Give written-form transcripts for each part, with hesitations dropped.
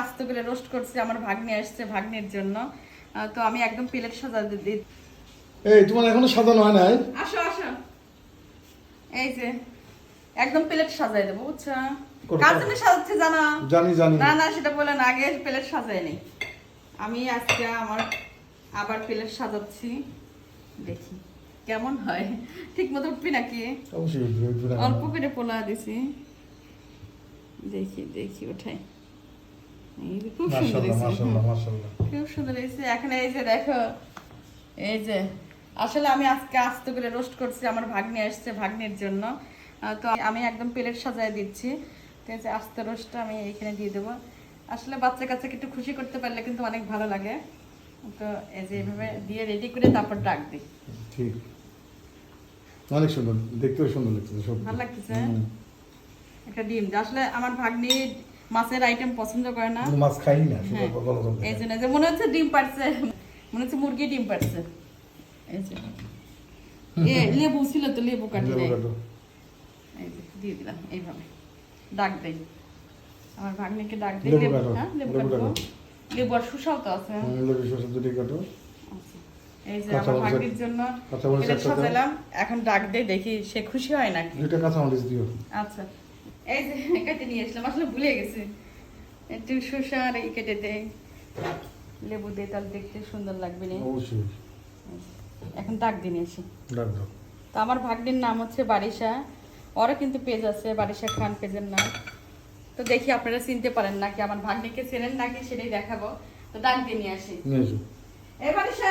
আস্ত করে রোস্ট করছি, আমার ভাগ্নি আসছে ভাগ্নির জন্য। তো আমি একদম প্লেট সাজাতে দিই। এই তোমার এখনো সাজানো হয় নাই? আসো আসো, এই যে একদম প্লেট সাজাই দেবো, বুঝছো? কার জন্য সাজাচ্ছি জানো? জানি জানি। না না, সেটা বলে না, আগে প্লেট সাজাই নেই। আমি আজকে আমার আবার প্লেট সাজাচ্ছি, দেখি কেমন হয়। ঠিক মতো উঠবি নাকি? অবশ্যই উঠবে। অল্প করে পোলা দিছি, দেখি দেখি ওঠাই। খুব সুন্দর হয়েছে, মাশাআল্লাহ মাশাআল্লাহ। খুব সুন্দর হয়েছে। এখন এই যে দেখো, এই যে আসলে আমি আজকে আস্ত করে রোস্ট করছি, আমার ভাগ্নি আসছে ভাগ্নির জন্য। তো আমি একদম প্লেট সাজায় দিচ্ছি। ঠিক আছে, আস্ত রোস্টটা আমি এখানে দিয়ে দেবো। আসলে বাচ্চা কাচ্চাকে একটু খুশি করতে পারলে কিন্তু অনেক ভালো লাগে। তো এই যে এইভাবে দিয়ে রেডি করে তারপর ডাক দিই। ঠিক, অনেক সুন্দর, দেখতেও সুন্দর লাগছে। সব ভালো লাগতেছে। একটা ডিম, আসলে আমার ভাগ্নি মাছের আইটেম পছন্দ করে না, মাছ খাই না, শুধু হ্যাঁ, গলগল এই জন্য যে মনে হচ্ছে ডিম পারছে, মনে হচ্ছে মুরগি ডিম পারছে। এই যে লেবু ছিল তো, লেবু কাটি দেয়, এই যে দিয়ে দিলাম। এইভাবে ডাক দেই, আমার ভাগ্নিকে ডাক দেই। লেবু লেবু, কাটো, হ্যাঁ লেবু লেবু কাটবো। কাটো। লেবু আর শসাও তো আছে। লেবু শসা দুটি কাটো। আচ্ছা, এই যে কাঁচা আমার মরিচ ভাগ্নির জন্য কাঁচা মরিচ প্লেট একটা দাও। সাজালাম, এখন ডাক দেই, দেখি সে খুশি হয় নাকি। দুইটা কাঁচা মরিচ দিও। আচ্ছা, এই যে কেটে নিয়ে আসলাম, আসলে ভুলে গেছি। একটু শসা আর এই কেটে দেই, লেবু দিয়ে, তাহলে দেখতে সুন্দর লাগবে না? অবশ্যই। এখন ডাক দিয়ে নিয়ে আসি। ডাক দাও। তো আমার ভাগ্নির নাম হচ্ছে বারিশা, ওরও কিন্তু পেজ আছে, বারিশা খান পেজের নাম। তো দেখি আপনারা চিনতে পারেন নাকি, আমার ভাগ্নিকে চেনেন নাকি সেটাই দেখাবো। তো ডাক দিয়ে নিয়ে আসি। নিয়ে এসো। এই বারিশা,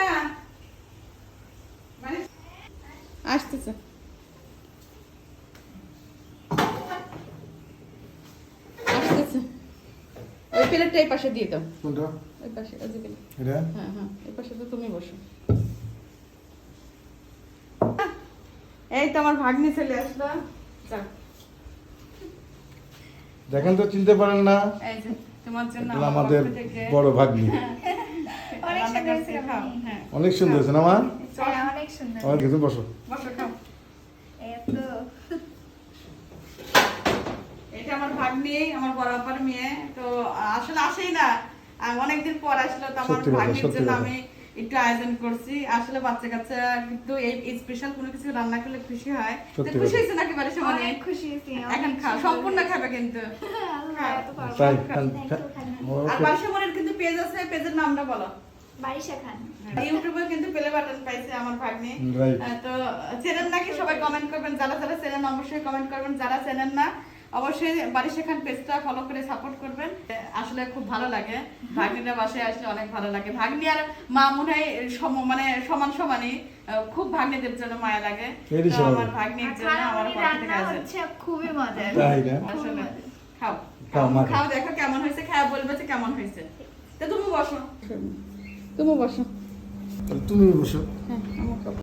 আসতেছে। আসতেছে, ওই প্লেটটা এই পাশে দিয়ে দাও। কোনটা? ওই পাশে, ওই যে প্লেট। এটা? হ্যাঁ হ্যাঁ, এই পাশে তো তুমি বসো। এই তো আমার ভাগ্নি চলে আসলো। যাও, দেখেন তো চিনতে পারেন না? এই যে তোমার জন্য এটা আমার আমাদের পক্ষ থেকে বড় ভাগ্নি। অনেক রান্না সুন্দর করছি, হয়েছে খাও। আপনি। হ্যাঁ, অনেক সুন্দর হয়েছে না মা? হ্যাঁ, অনেক সুন্দর। আমার কিছু বসো। বসো খাও। এত এটা আমার ভাগ্নি, আমার বড় আপার মেয়ে। তো আসলে আসেই না, অনেকদিন পর আসলো। তো আমার সত্যি কথা, ভাগ্নির সত্যি জন্য কথা। আমি একটু আয়োজন করছি। আসলে বাচ্চা কাচ্চা কিন্তু এই স্পেশাল কোনো কিছু রান্না করলে খুশি হয়। তো সত্যি খুশি কথা। হয়েছে নাকি বাড়ির সবাই? অনেক খুশি হয়েছি। এখন খাও, সম্পূর্ণ খাবে কিন্তু। আল্লাহ, এত পারবো। তাই একটু খান না। আর ওকে। বাড়ির সবার কিন্তু পেজ আছে, পেজের নামটা বলো। বারিশা খান। ইউটিউবে কিন্তু প্লে বাটন পাইছে আমার ভাগ্নি। Right. তো চেনেন নাকি সবাই কমেন্ট করবেন, যারা যারা চেনেন অবশ্যই কমেন্ট করবেন, যারা চেনেন না অবশ্যই বারিশা খান পেজটা ফলো করে সাপোর্ট করবেন। আসলে খুব ভালো লাগে, ভাগ্নিরা বাসায় আসলে অনেক ভালো লাগে। ভাগ্নি আর মা মনে হয় মানে সমান সমানই, খুব ভাগ্নিদের জন্য মায়া লাগে। এরই তো স্বাভাবিক। আমার ভাগ্নির জন্য আমার খানামুড়ি পক্ষ থেকে রান্না আছে। হচ্ছে খুবই মজার। তাই না? খুবই আসলে মজার। খাও খাও, মা খাও। খাও, দেখো কেমন হয়েছে, খাওয়া বলবে যে কেমন হয়েছে। তো তুমি বসো, তুমি বসো। তাহলে তুমি বসো। হ্যাঁ,